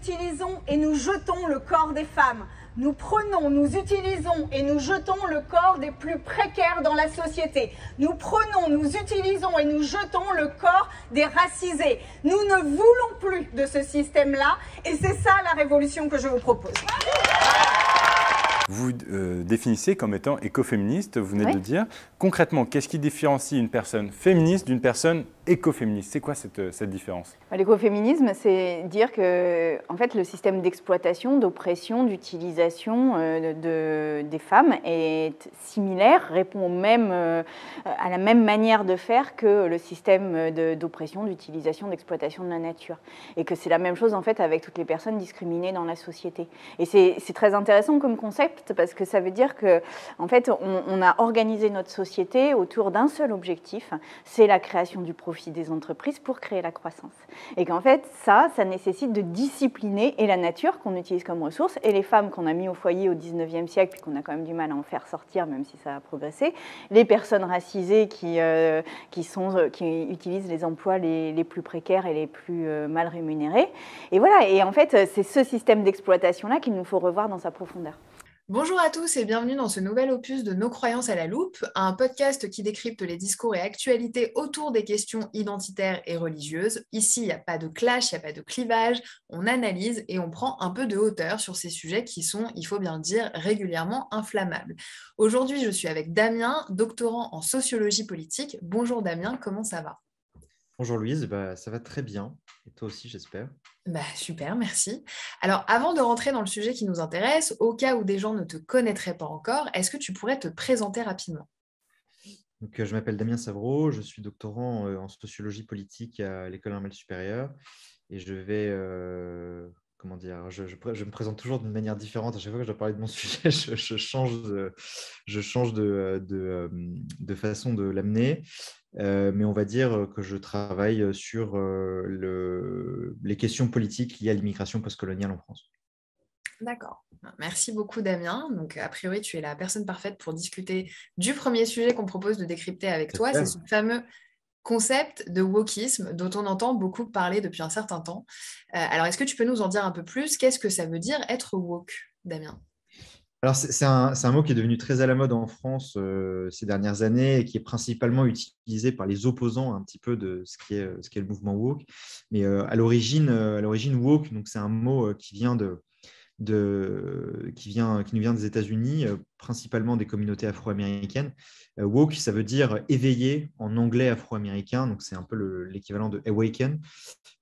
utilisons et nous jetons le corps des femmes. Nous prenons, nous utilisons et nous jetons le corps des plus précaires dans la société. Nous prenons, nous utilisons et nous jetons le corps des racisés. Nous ne voulons plus de ce système-là et c'est ça la révolution que je vous propose. Vous définissez comme étant écoféministe, vous venez de le dire. Concrètement, qu'est-ce qui différencie une personne féministe d'une personne écoféministe? C'est quoi cette différence? L'écoféminisme, c'est dire que en fait, le système d'exploitation, d'oppression, d'utilisation des femmes est similaire, répond même, à la même manière de faire que le système d'oppression, d'utilisation, d'exploitation de la nature. Et que c'est la même chose en fait avec toutes les personnes discriminées dans la société. Et c'est très intéressant comme concept parce que ça veut dire que en fait, on a organisé notre société autour d'un seul objectif, c'est la création du profit des entreprises pour créer la croissance. Et qu'en fait, ça nécessite de discipliner et la nature qu'on utilise comme ressource et les femmes qu'on a mis au foyer au 19e siècle puis qu'on a quand même du mal à en faire sortir même si ça a progressé, les personnes racisées qui utilisent les emplois les plus précaires et les plus mal rémunérés. Et voilà, et en fait, c'est ce système d'exploitation-là qu'il nous faut revoir dans sa profondeur. Bonjour à tous et bienvenue dans ce nouvel opus de Nos croyances à la loupe, un podcast qui décrypte les discours et actualités autour des questions identitaires et religieuses. Ici, il n'y a pas de clash, il n'y a pas de clivage, on analyse et on prend un peu de hauteur sur ces sujets qui sont, il faut bien le dire, régulièrement inflammables. Aujourd'hui, je suis avec Damien, doctorant en sociologie politique. Bonjour Damien, comment ça va ? Bonjour Louise, ça va très bien. Et toi aussi, j'espère. Super, merci. Alors, avant de rentrer dans le sujet qui nous intéresse, au cas où des gens ne te connaîtraient pas encore, est-ce que tu pourrais te présenter rapidement ? Donc, je m'appelle Damien Savreau, je suis doctorant en sociologie politique à l'École normale supérieure et je vais, je me présente toujours d'une manière différente. À chaque fois que je dois parler de mon sujet, je change de façon de l'amener. Mais on va dire que je travaille sur les questions politiques liées à l'immigration postcoloniale en France. D'accord. Merci beaucoup Damien. Donc, a priori, tu es la personne parfaite pour discuter du premier sujet qu'on propose de décrypter avec toi. C'est ce fameux concept de wokisme dont on entend beaucoup parler depuis un certain temps. Alors, est-ce que tu peux nous en dire un peu plus? Qu'est-ce que ça veut dire être woke, Damien ? Alors, c'est un mot qui est devenu très à la mode en France ces dernières années et qui est principalement utilisé par les opposants un petit peu de ce qui est le mouvement woke. Mais à l'origine, woke, donc c'est un mot qui nous vient des États-Unis, principalement des communautés afro-américaines. Woke, ça veut dire éveillé en anglais afro-américain, donc c'est un peu l'équivalent de awaken,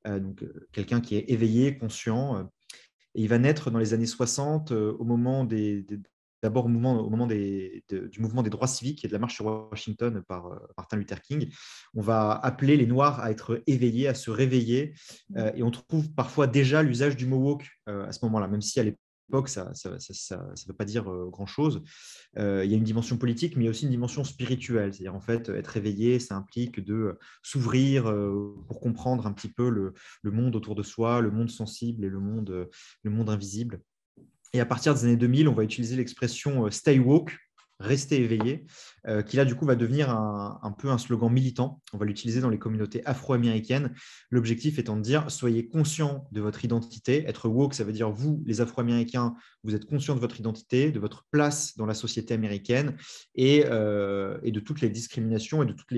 donc quelqu'un qui est éveillé, conscient. Et il va naître dans les années 60, au moment d'abord au moment du mouvement des droits civiques et de la marche sur Washington par Martin Luther King. On va appeler les Noirs à être éveillés, à se réveiller. Et on trouve parfois déjà l'usage du mot woke à ce moment-là, même si à l'époque, ça ne veut pas dire grand-chose. Il y a une dimension politique, mais il y a aussi une dimension spirituelle. C'est-à-dire, en fait, être éveillé, ça implique de s'ouvrir pour comprendre un petit peu le monde autour de soi, le monde sensible et le monde invisible. Et à partir des années 2000, on va utiliser l'expression « stay woke », rester éveillé, qui là, du coup, va devenir un peu un slogan militant. On va l'utiliser dans les communautés afro-américaines. L'objectif étant de dire, soyez conscients de votre identité. Être woke, ça veut dire, vous, les Afro-Américains, vous êtes conscients de votre identité, de votre place dans la société américaine et de toutes les discriminations et de toutes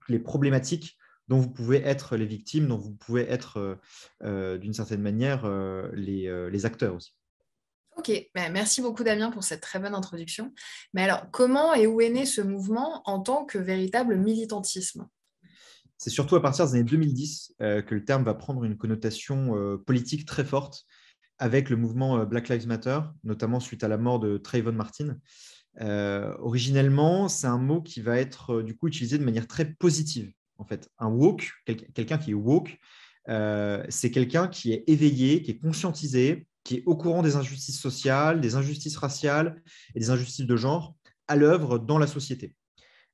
les problématiques dont vous pouvez être les victimes, dont vous pouvez être, d'une certaine manière, les acteurs aussi. Ok, merci beaucoup Damien pour cette très bonne introduction. Mais alors, comment et où est né ce mouvement en tant que véritable militantisme ? C'est surtout à partir des années 2010 que le terme va prendre une connotation politique très forte avec le mouvement Black Lives Matter, notamment suite à la mort de Trayvon Martin. Originellement, c'est un mot qui va être du coup utilisé de manière très positive. En fait, un woke, quelqu'un qui est woke, c'est quelqu'un qui est éveillé, qui est conscientisé, qui est au courant des injustices sociales, des injustices raciales et des injustices de genre à l'œuvre dans la société.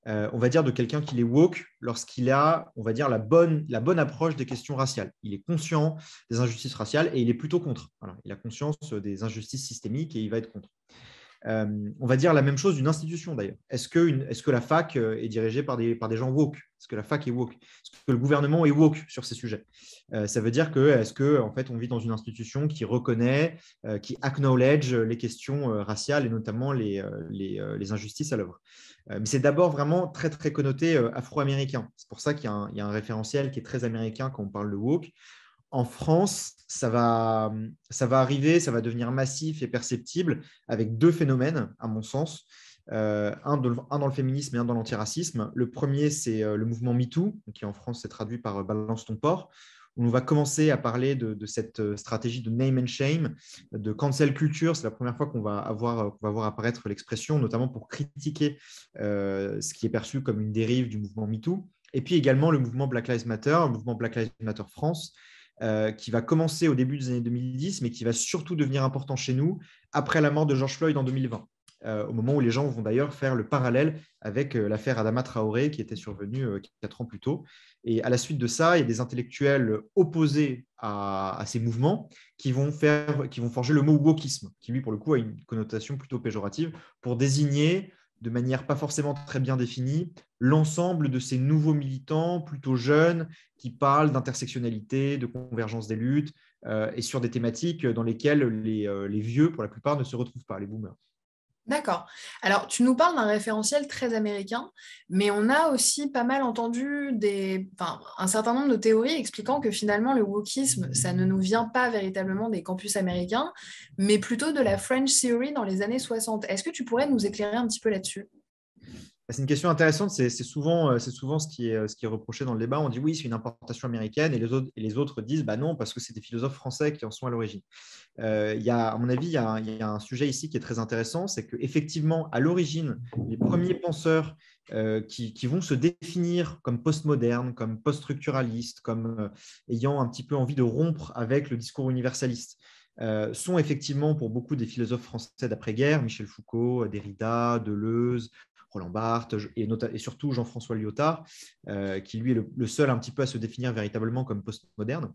On va dire de quelqu'un qui est woke lorsqu'il a, on va dire, la bonne approche des questions raciales. Il est conscient des injustices raciales et il est plutôt contre. Voilà. Il a conscience des injustices systémiques et il va être contre. On va dire la même chose d'une institution d'ailleurs. Est-ce que la fac est dirigée par des gens woke? Est-ce que la fac est woke? Est-ce que le gouvernement est woke sur ces sujets? Ça veut dire est-ce que en fait, on vit dans une institution qui reconnaît, qui acknowledge les questions raciales et notamment les injustices à l'œuvre? Mais c'est d'abord vraiment très, très connoté afro-américain. C'est pour ça qu'il y a un référentiel qui est très américain quand on parle de woke. En France, ça va arriver, ça va devenir massif et perceptible avec deux phénomènes, à mon sens. Un dans le féminisme et un dans l'antiracisme. Le premier, c'est le mouvement MeToo, qui en France s'est traduit par Balance ton porc, où on va commencer à parler de cette stratégie de name and shame, de cancel culture. C'est la première fois qu'on va voir apparaître l'expression, notamment pour critiquer ce qui est perçu comme une dérive du mouvement MeToo. Et puis également le mouvement Black Lives Matter, le mouvement Black Lives Matter France, qui va commencer au début des années 2010, mais qui va surtout devenir important chez nous après la mort de George Floyd en 2020, au moment où les gens vont d'ailleurs faire le parallèle avec l'affaire Adama Traoré qui était survenue 4 ans plus tôt. Et à la suite de ça, il y a des intellectuels opposés à ces mouvements qui vont forger le mot wokisme, qui lui, pour le coup, a une connotation plutôt péjorative pour désigner de manière pas forcément très bien définie, l'ensemble de ces nouveaux militants plutôt jeunes qui parlent d'intersectionnalité, de convergence des luttes et sur des thématiques dans lesquelles les vieux, pour la plupart, ne se retrouvent pas, les boomers. D'accord. Alors, tu nous parles d'un référentiel très américain, mais on a aussi pas mal entendu un certain nombre de théories expliquant que finalement, le wokisme, ça ne nous vient pas véritablement des campus américains, mais plutôt de la French Theory dans les années 60. Est-ce que tu pourrais nous éclairer un petit peu là-dessus? C'est une question intéressante. C'est souvent ce qui est reproché dans le débat. On dit oui, c'est une importation américaine, et les autres disent bah non, parce que c'est des philosophes français qui en sont à l'origine. À mon avis, il y a un sujet ici qui est très intéressant, c'est qu'effectivement, à l'origine, les premiers penseurs qui vont se définir comme postmodernes, comme post-structuralistes, comme ayant un petit peu envie de rompre avec le discours universaliste, sont effectivement pour beaucoup des philosophes français d'après-guerre, Michel Foucault, Derrida, Deleuze, Roland Barthes et surtout Jean-François Lyotard, qui lui est le seul un petit peu à se définir véritablement comme postmoderne,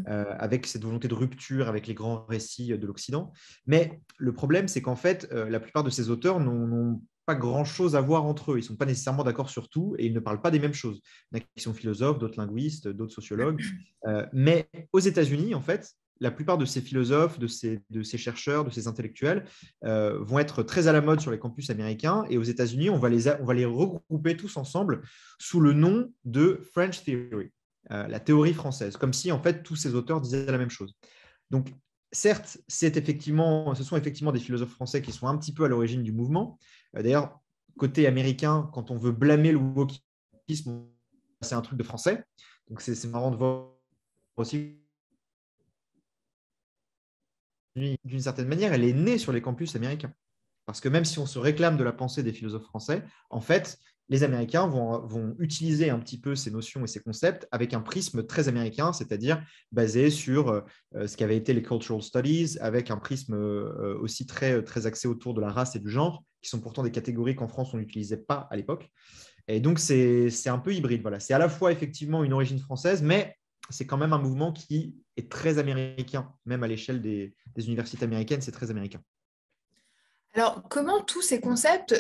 avec cette volonté de rupture avec les grands récits de l'Occident. Mais le problème, c'est qu'en fait, la plupart de ces auteurs n'ont pas grand-chose à voir entre eux. Ils ne sont pas nécessairement d'accord sur tout et ils ne parlent pas des mêmes choses. Il y en a qui sont philosophes, d'autres linguistes, d'autres sociologues. Mais aux États-Unis, en fait, la plupart de ces philosophes, de ces chercheurs, de ces intellectuels vont être très à la mode sur les campus américains. Et aux États-Unis, on va les regrouper tous ensemble sous le nom de French Theory, la théorie française, comme si en fait tous ces auteurs disaient la même chose. Donc, certes, ce sont effectivement des philosophes français qui sont un petit peu à l'origine du mouvement. D'ailleurs, côté américain, quand on veut blâmer le wokisme, c'est un truc de français. Donc, c'est marrant de voir aussi. D'une certaine manière, elle est née sur les campus américains. Parce que même si on se réclame de la pensée des philosophes français, en fait, les Américains vont utiliser un petit peu ces notions et ces concepts avec un prisme très américain, c'est-à-dire basé sur ce qu'avaient été les cultural studies, avec un prisme aussi très, très axé autour de la race et du genre, qui sont pourtant des catégories qu'en France, on n'utilisait pas à l'époque. Et donc, c'est un peu hybride. Voilà. C'est à la fois effectivement une origine française, mais c'est quand même un mouvement qui est très américain, même à l'échelle des universités américaines, c'est très américain. Alors, comment tous ces concepts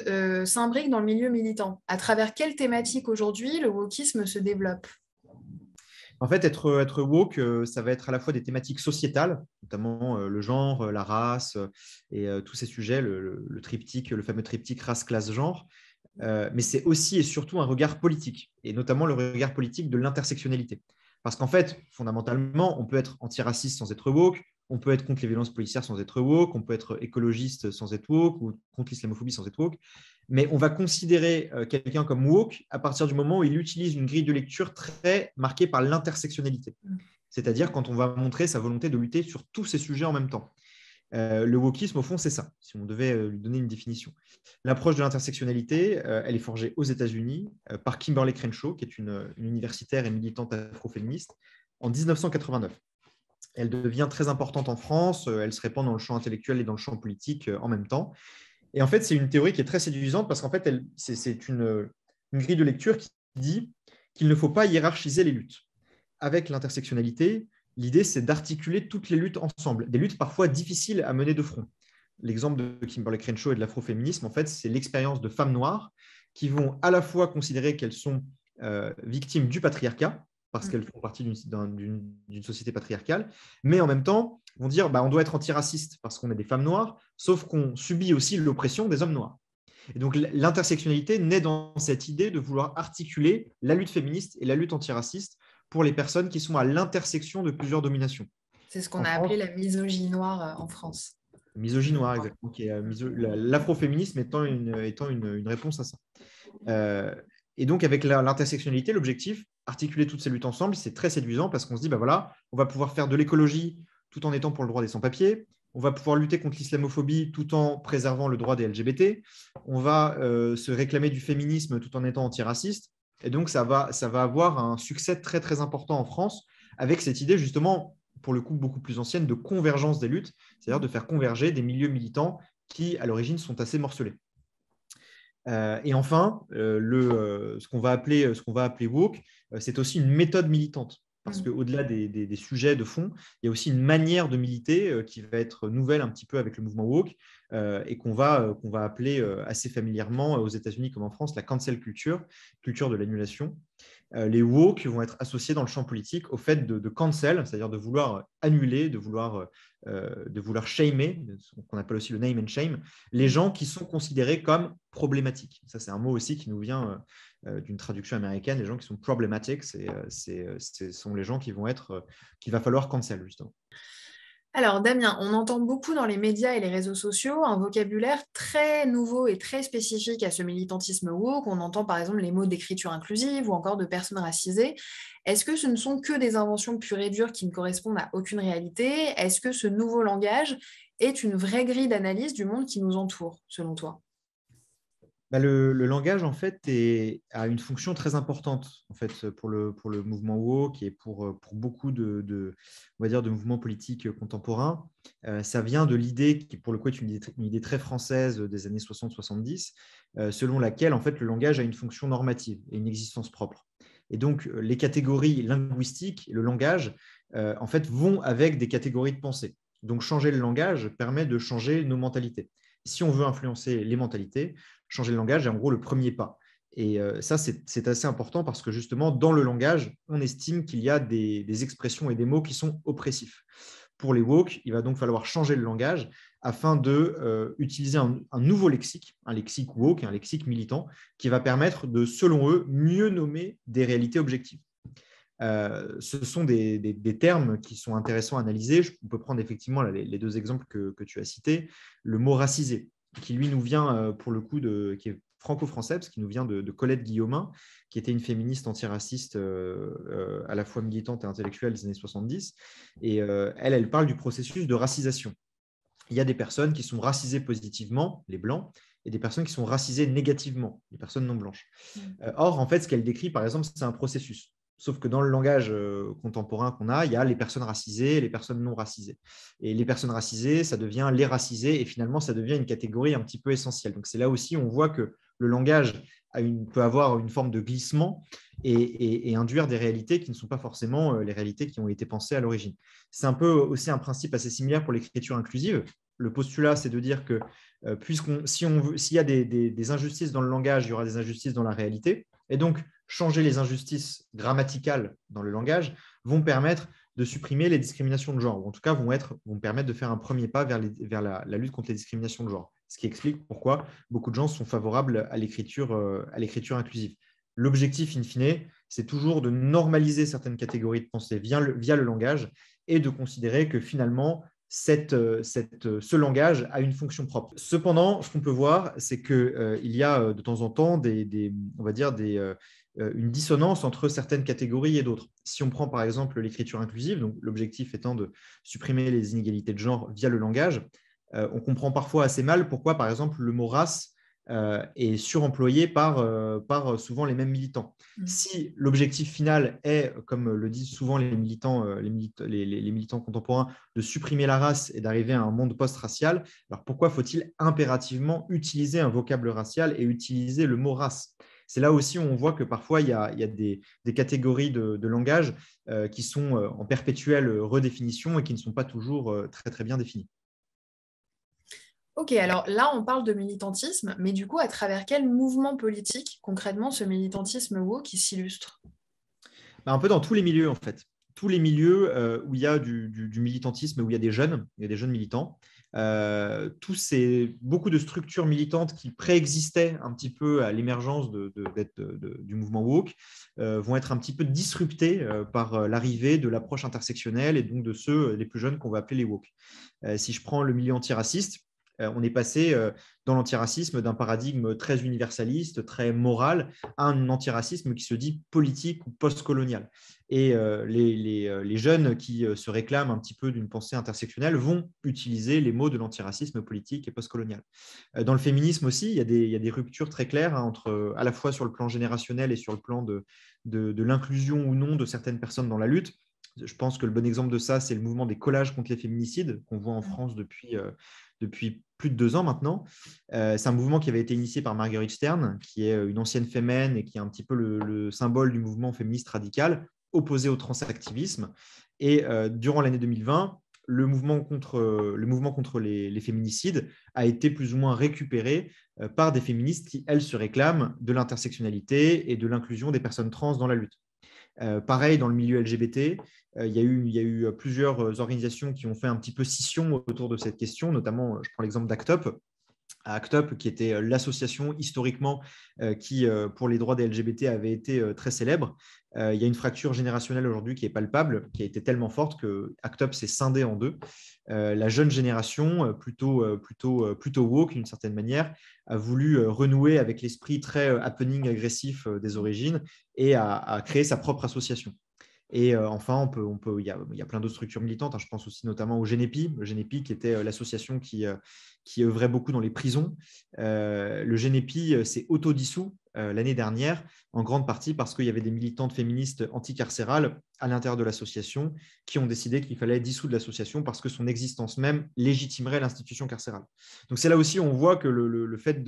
s'imbriquent dans le milieu militant? À travers quelles thématiques aujourd'hui le wokisme se développe? En fait, être woke, ça va être à la fois des thématiques sociétales, notamment le genre, la race et tous ces sujets, le fameux triptyque race, classe, genre. Mais c'est aussi et surtout un regard politique, et notamment le regard politique de l'intersectionnalité. Parce qu'en fait, fondamentalement, on peut être antiraciste sans être woke, on peut être contre les violences policières sans être woke, on peut être écologiste sans être woke ou contre l'islamophobie sans être woke, mais on va considérer quelqu'un comme woke à partir du moment où il utilise une grille de lecture très marquée par l'intersectionnalité. C'est-à-dire quand on va montrer sa volonté de lutter sur tous ces sujets en même temps. Le wokisme, au fond, c'est ça, si on devait lui donner une définition. L'approche de l'intersectionnalité, elle est forgée aux États-Unis par Kimberlé Crenshaw, qui est une universitaire et militante afroféministe, en 1989. Elle devient très importante en France, elle se répand dans le champ intellectuel et dans le champ politique en même temps. Et en fait, c'est une théorie qui est très séduisante parce qu'en fait, c'est une grille de lecture qui dit qu'il ne faut pas hiérarchiser les luttes. Avec l'intersectionnalité, l'idée, c'est d'articuler toutes les luttes ensemble, des luttes parfois difficiles à mener de front. l'exemple de Kimberlé Crenshaw et de l'afroféminisme, en fait, c'est l'expérience de femmes noires qui vont à la fois considérer qu'elles sont victimes du patriarcat, parce qu'elles font partie d'une société patriarcale, mais en même temps vont dire on doit être antiraciste parce qu'on est des femmes noires, sauf qu'on subit aussi l'oppression des hommes noirs. Et donc l'intersectionnalité naît dans cette idée de vouloir articuler la lutte féministe et la lutte antiraciste pour les personnes qui sont à l'intersection de plusieurs dominations. C'est ce qu'on a appelé la misogynie noire en France. Misogynie noire, exactement. L'afroféminisme étant une réponse à ça. Et donc, avec l'intersectionnalité, l'objectif, articuler toutes ces luttes ensemble, c'est très séduisant parce qu'on se dit, voilà, on va pouvoir faire de l'écologie tout en étant pour le droit des sans-papiers. On va pouvoir lutter contre l'islamophobie tout en préservant le droit des LGBT. On va se réclamer du féminisme tout en étant antiraciste. Et donc, ça va avoir un succès très, très important en France avec cette idée, justement, pour le coup, beaucoup plus ancienne, de convergence des luttes, c'est-à-dire de faire converger des milieux militants qui, à l'origine, sont assez morcelés. Et enfin, ce qu'on va appeler woke, c'est aussi une méthode militante. Parce qu'au-delà des sujets de fond, il y a aussi une manière de militer qui va être nouvelle un petit peu avec le mouvement woke et qu'on va appeler assez familièrement aux États-Unis comme en France la cancel culture, culture de l'annulation. Les woke vont être associés dans le champ politique au fait de cancel, c'est-à-dire de vouloir annuler, de vouloir shamer, ce qu'on appelle aussi le name and shame, les gens qui sont considérés comme problématiques. Ça, c'est un mot aussi qui nous vient d'une traduction américaine. Les gens qui sont problematic, ce sont les gens qu'il va falloir cancel, justement. Alors Damien, on entend beaucoup dans les médias et les réseaux sociaux un vocabulaire très nouveau et très spécifique à ce militantisme woke. On entend par exemple les mots d'écriture inclusive ou encore de personnes racisées. Est-ce que ce ne sont que des inventions pures et dures qui ne correspondent à aucune réalité? Est-ce que ce nouveau langage est une vraie grille d'analyse du monde qui nous entoure, selon toi? Le langage, en fait, a une fonction très importante en fait, pour le mouvement woke et pour beaucoup on va dire, de mouvements politiques contemporains. Ça vient de l'idée qui, pour le coup, est une idée très française des années 60-70, selon laquelle en fait, le langage a une fonction normative et une existence propre. Et donc, les catégories linguistiques, le langage, en fait, vont avec des catégories de pensée. Donc, changer le langage permet de changer nos mentalités. Si on veut influencer les mentalités, changer le langage est en gros le premier pas. Et ça, c'est assez important parce que justement, dans le langage, on estime qu'il y a des expressions et des mots qui sont oppressifs. Pour les woke, il va donc falloir changer le langage afin d'utiliser un nouveau lexique, un lexique woke, un lexique militant, qui va permettre de, selon eux, mieux nommer des réalités objectives. Ce sont des termes qui sont intéressants à analyser. On peut prendre effectivement les deux exemples que tu as cités. Le mot racisé, qui lui nous vient pour le coup qui est franco-français, parce qu'il nous vient de Colette Guillaumin, qui était une féministe antiraciste à la fois militante et intellectuelle des années 70. Et elle parle du processus de racisation. Il y a des personnes qui sont racisées positivement, les blancs, et des personnes qui sont racisées négativement, les personnes non blanches. Or, en fait, ce qu'elle décrit, par exemple, c'est un processus. Sauf que dans le langage contemporain qu'on a, il y a les personnes racisées et les personnes non racisées. Et les personnes racisées, ça devient les racisés, et finalement, ça devient une catégorie un petit peu essentielle. Donc, c'est là aussi où on voit que le langage peut avoir une forme de glissement et induire des réalités qui ne sont pas forcément les réalités qui ont été pensées à l'origine. C'est un peu aussi un principe assez similaire pour l'écriture inclusive. Le postulat, c'est de dire que s'il y a des injustices dans le langage, il y aura des injustices dans la réalité. Et donc, changer les injustices grammaticales dans le langage vont permettre de supprimer les discriminations de genre, ou en tout cas vont permettre de faire un premier pas vers la lutte contre les discriminations de genre, ce qui explique pourquoi beaucoup de gens sont favorables à l'écriture inclusive. L'objectif, in fine, c'est toujours de normaliser certaines catégories de pensée via le langage et de considérer que finalement, ce langage a une fonction propre. Cependant, ce qu'on peut voir, c'est qu'il y a de temps en temps on va dire une dissonance entre certaines catégories et d'autres. Si on prend par exemple l'écriture inclusive, donc l'objectif étant de supprimer les inégalités de genre via le langage, on comprend parfois assez mal pourquoi par exemple le mot race est suremployé par souvent les mêmes militants. Si l'objectif final est, comme le disent souvent les militants contemporains, de supprimer la race et d'arriver à un monde post-racial, alors pourquoi faut-il impérativement utiliser un vocable racial et utiliser le mot race? C'est là aussi où on voit que parfois il y a des catégories de langage qui sont en perpétuelle redéfinition et qui ne sont pas toujours très, très bien définies. Ok, alors là, on parle de militantisme, mais du coup, à travers quel mouvement politique, concrètement, ce militantisme woke qui s'illustre? Bah, un peu dans tous les milieux, en fait. Tous les milieux où il y a du militantisme, où il y a des jeunes militants. Beaucoup de structures militantes qui préexistaient un petit peu à l'émergence du mouvement woke vont être un petit peu disruptées par l'arrivée de l'approche intersectionnelle et donc de ceux les plus jeunes qu'on va appeler les woke. Si je prends le milieu antiraciste, on est passé dans l'antiracisme d'un paradigme très universaliste, très moral, à un antiracisme qui se dit politique ou postcolonial. Et les jeunes qui se réclament un petit peu d'une pensée intersectionnelle vont utiliser les mots de l'antiracisme politique et postcolonial. Dans le féminisme aussi, il y a des ruptures très claires entre, à la fois sur le plan générationnel et sur le plan de l'inclusion ou non de certaines personnes dans la lutte. Je pense que le bon exemple de ça, c'est le mouvement des collages contre les féminicides qu'on voit en France depuis plus de 2 ans maintenant. C'est un mouvement qui avait été initié par Marguerite Stern, qui est une ancienne fémène et qui est un petit peu le symbole du mouvement féministe radical, opposé au transactivisme. Et durant l'année 2020, le mouvement contre les féminicides a été plus ou moins récupéré par des féministes qui, elles, se réclament de l'intersectionnalité et de l'inclusion des personnes trans dans la lutte. Pareil, dans le milieu LGBT, il y a eu plusieurs organisations qui ont fait un petit peu scission autour de cette question, notamment, je prends l'exemple d'ACT UP. ACT UP, qui était l'association historiquement qui, pour les droits des LGBT, avait été très célèbre. Il y a une fracture générationnelle aujourd'hui qui est palpable, qui a été tellement forte que ACT UP s'est scindé en deux. La jeune génération, plutôt woke d'une certaine manière, a voulu renouer avec l'esprit très happening agressif des origines et a créé sa propre association. Et enfin, il y a plein d'autres structures militantes. Je pense aussi notamment au Génépi, le Génépi qui était l'association qui œuvrait beaucoup dans les prisons. Le Génépi s'est autodissous l'année dernière, en grande partie parce qu'il y avait des militantes féministes anticarcérales à l'intérieur de l'association qui ont décidé qu'il fallait dissoudre l'association parce que son existence même légitimerait l'institution carcérale. Donc c'est là aussi on voit que le fait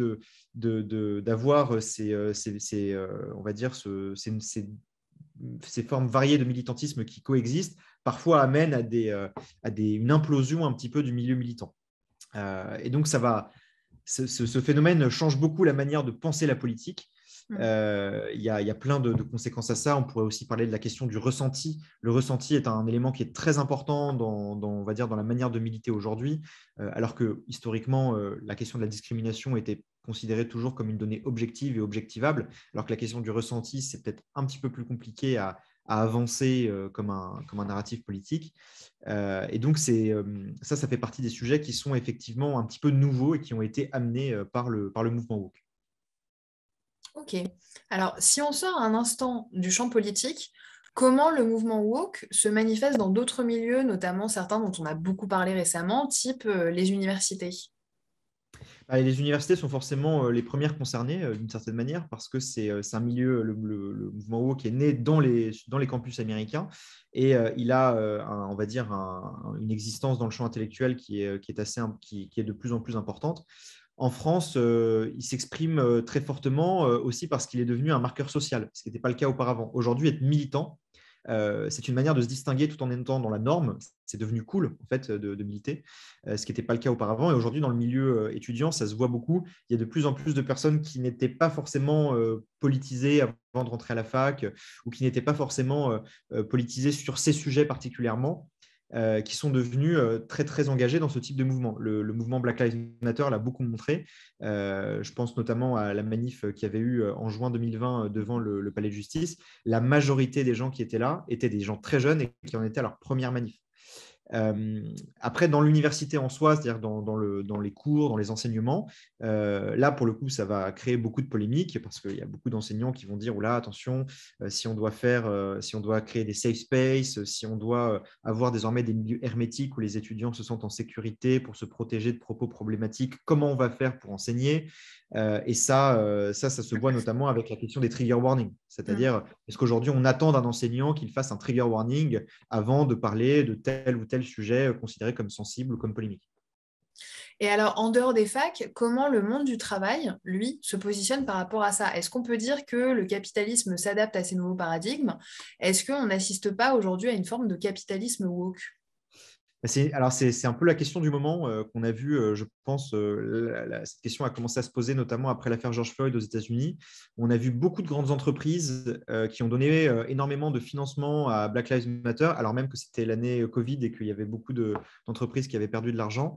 d'avoir on va dire ces formes variées de militantisme qui coexistent, parfois amènent à une implosion un petit peu du milieu militant. Et donc, ce phénomène change beaucoup la manière de penser la politique. Il y a plein de conséquences à ça. On pourrait aussi parler de la question du ressenti. Le ressenti est un élément qui est très important on va dire, dans la manière de militer aujourd'hui, alors que historiquement, la question de la discrimination était considérée toujours comme une donnée objective et objectivable, alors que la question du ressenti, c'est peut-être un petit peu plus compliqué à avancer comme un narratif politique. Et donc, ça fait partie des sujets qui sont effectivement un petit peu nouveaux et qui ont été amenés par le mouvement woke. Ok. Alors, si on sort un instant du champ politique, comment le mouvement woke se manifeste dans d'autres milieux, notamment certains dont on a beaucoup parlé récemment, type les universités? Les universités sont forcément les premières concernées d'une certaine manière parce que c'est un milieu, le mouvement woke est né dans les campus américains et il a, on va dire, une existence dans le champ intellectuel qui est de plus en plus importante. En France, il s'exprime très fortement aussi parce qu'il est devenu un marqueur social, ce qui n'était pas le cas auparavant. Aujourd'hui, être militant, c'est une manière de se distinguer tout en étant dans la norme. C'est devenu cool en fait de militer, ce qui n'était pas le cas auparavant. Et aujourd'hui, dans le milieu étudiant, ça se voit beaucoup. Il y a de plus en plus de personnes qui n'étaient pas forcément politisées avant de rentrer à la fac ou qui n'étaient pas forcément politisées sur ces sujets particulièrement. Qui sont devenus très, très engagés dans ce type de mouvement. Le mouvement Black Lives Matter l'a beaucoup montré. Je pense notamment à la manif qu'il y avait eu en juin 2020 devant le Palais de Justice. La majorité des gens qui étaient là étaient des gens très jeunes et qui en étaient à leur première manif. Après, dans l'université en soi, c'est-à-dire dans les cours, dans les enseignements, là, pour le coup, ça va créer beaucoup de polémiques parce qu'il y a beaucoup d'enseignants qui vont dire « Oula, attention, si on doit créer des safe spaces, si on doit avoir désormais des milieux hermétiques où les étudiants se sentent en sécurité pour se protéger de propos problématiques, comment on va faire pour enseigner ?» Et ça se voit notamment avec la question des trigger warnings. C'est-à-dire, est-ce qu'aujourd'hui, on attend d'un enseignant qu'il fasse un trigger warning avant de parler de tel ou tel sujet considéré comme sensible ou comme polémique? Et alors, en dehors des facs, comment le monde du travail, lui, se positionne par rapport à ça? Est-ce qu'on peut dire que le capitalisme s'adapte à ces nouveaux paradigmes? Est-ce qu'on n'assiste pas aujourd'hui à une forme de capitalisme woke? C'est un peu la question du moment qu'on a vu, je pense, cette question a commencé à se poser notamment après l'affaire George Floyd aux États-Unis. On a vu beaucoup de grandes entreprises qui ont donné énormément de financement à Black Lives Matter, alors même que c'était l'année Covid et qu'il y avait beaucoup d'entreprises qui avaient perdu de l'argent.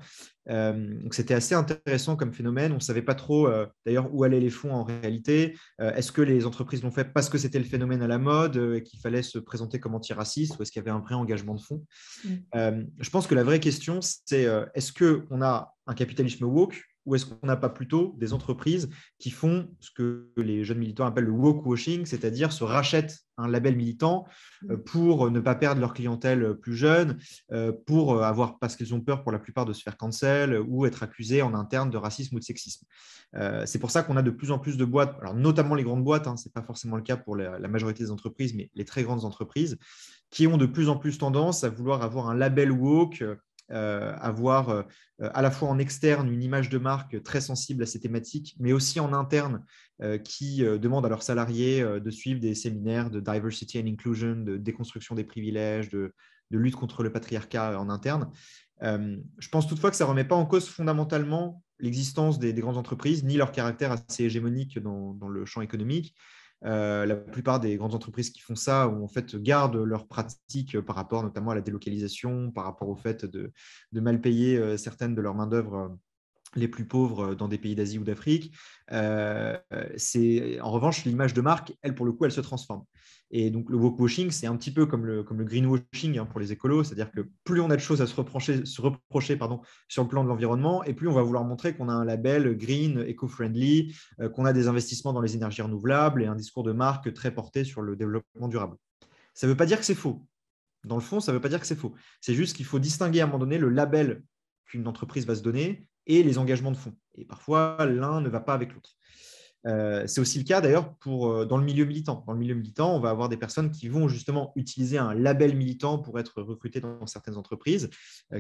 Donc c'était assez intéressant comme phénomène. On ne savait pas trop d'ailleurs où allaient les fonds en réalité. Est-ce que les entreprises l'ont fait parce que c'était le phénomène à la mode et qu'il fallait se présenter comme antiraciste, ou est-ce qu'il y avait un vrai engagement de fonds? Je pense que la vraie question, c'est est-ce qu'on a un capitalisme woke, ou est-ce qu'on n'a pas plutôt des entreprises qui font ce que les jeunes militants appellent le woke washing, c'est-à-dire se rachètent un label militant pour ne pas perdre leur clientèle plus jeune, parce qu'ils ont peur pour la plupart de se faire cancel ou être accusés en interne de racisme ou de sexisme. C'est pour ça qu'on a de plus en plus de boîtes, alors notamment les grandes boîtes, ce n'est pas forcément le cas pour la majorité des entreprises, mais les très grandes entreprises, qui ont de plus en plus tendance à vouloir avoir un label woke, avoir à la fois en externe une image de marque très sensible à ces thématiques, mais aussi en interne qui demandent à leurs salariés de suivre des séminaires de diversity and inclusion, de déconstruction des privilèges, de lutte contre le patriarcat en interne. Je pense toutefois que ça ne remet pas en cause fondamentalement l'existence des grandes entreprises, ni leur caractère assez hégémonique dans le champ économique. La plupart des grandes entreprises qui font ça, ou en fait gardent leurs pratiques par rapport notamment à la délocalisation, par rapport au fait de mal payer certaines de leurs main-d'œuvre les plus pauvres dans des pays d'Asie ou d'Afrique. En revanche, l'image de marque, elle, pour le coup, elle se transforme. Et donc, le wokewashing, c'est un petit peu comme le greenwashing pour les écolos, c'est-à-dire que plus on a de choses à se reprocher sur le plan de l'environnement, et plus on va vouloir montrer qu'on a un label green, eco-friendly, qu'on a des investissements dans les énergies renouvelables et un discours de marque très porté sur le développement durable. Ça ne veut pas dire que c'est faux. Dans le fond, ça ne veut pas dire que c'est faux. C'est juste qu'il faut distinguer à un moment donné le label qu'une entreprise va se donner et les engagements de fonds. Et parfois, l'un ne va pas avec l'autre. C'est aussi le cas d'ailleurs dans le milieu militant. Dans le milieu militant, on va avoir des personnes qui vont justement utiliser un label militant pour être recrutées dans certaines entreprises,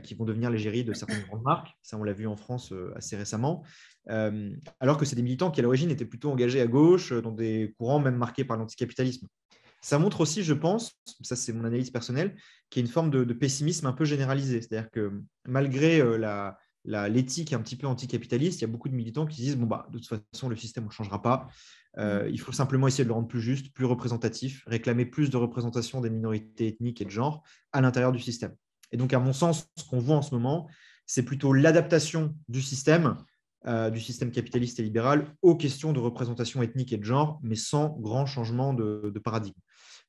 qui vont devenir l'égérie de certaines grandes marques. Ça, on l'a vu en France assez récemment. Alors que c'est des militants qui, à l'origine, étaient plutôt engagés à gauche, dans des courants même marqués par l'anticapitalisme. Ça montre aussi, je pense, ça c'est mon analyse personnelle, qu'il y a une forme de pessimisme un peu généralisé. C'est-à-dire que malgré l'éthique un petit peu anticapitaliste, il y a beaucoup de militants qui disent de toute façon, le système ne changera pas. Il faut simplement essayer de le rendre plus juste, plus représentatif, réclamer plus de représentation des minorités ethniques et de genre à l'intérieur du système. Et donc, à mon sens, ce qu'on voit en ce moment, c'est plutôt l'adaptation du système capitaliste et libéral aux questions de représentation ethnique et de genre, mais sans grand changement de paradigme.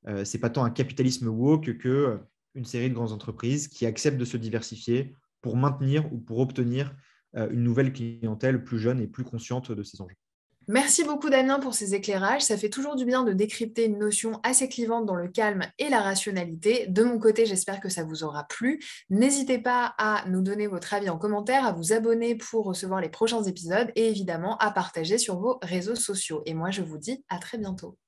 Ce n'est pas tant un capitalisme woke qu'une série de grandes entreprises qui acceptent de se diversifier pour maintenir ou pour obtenir une nouvelle clientèle plus jeune et plus consciente de ces enjeux. Merci beaucoup Damien pour ces éclairages. Ça fait toujours du bien de décrypter une notion assez clivante dans le calme et la rationalité. De mon côté, j'espère que ça vous aura plu. N'hésitez pas à nous donner votre avis en commentaire, à vous abonner pour recevoir les prochains épisodes et évidemment à partager sur vos réseaux sociaux. Et moi, je vous dis à très bientôt.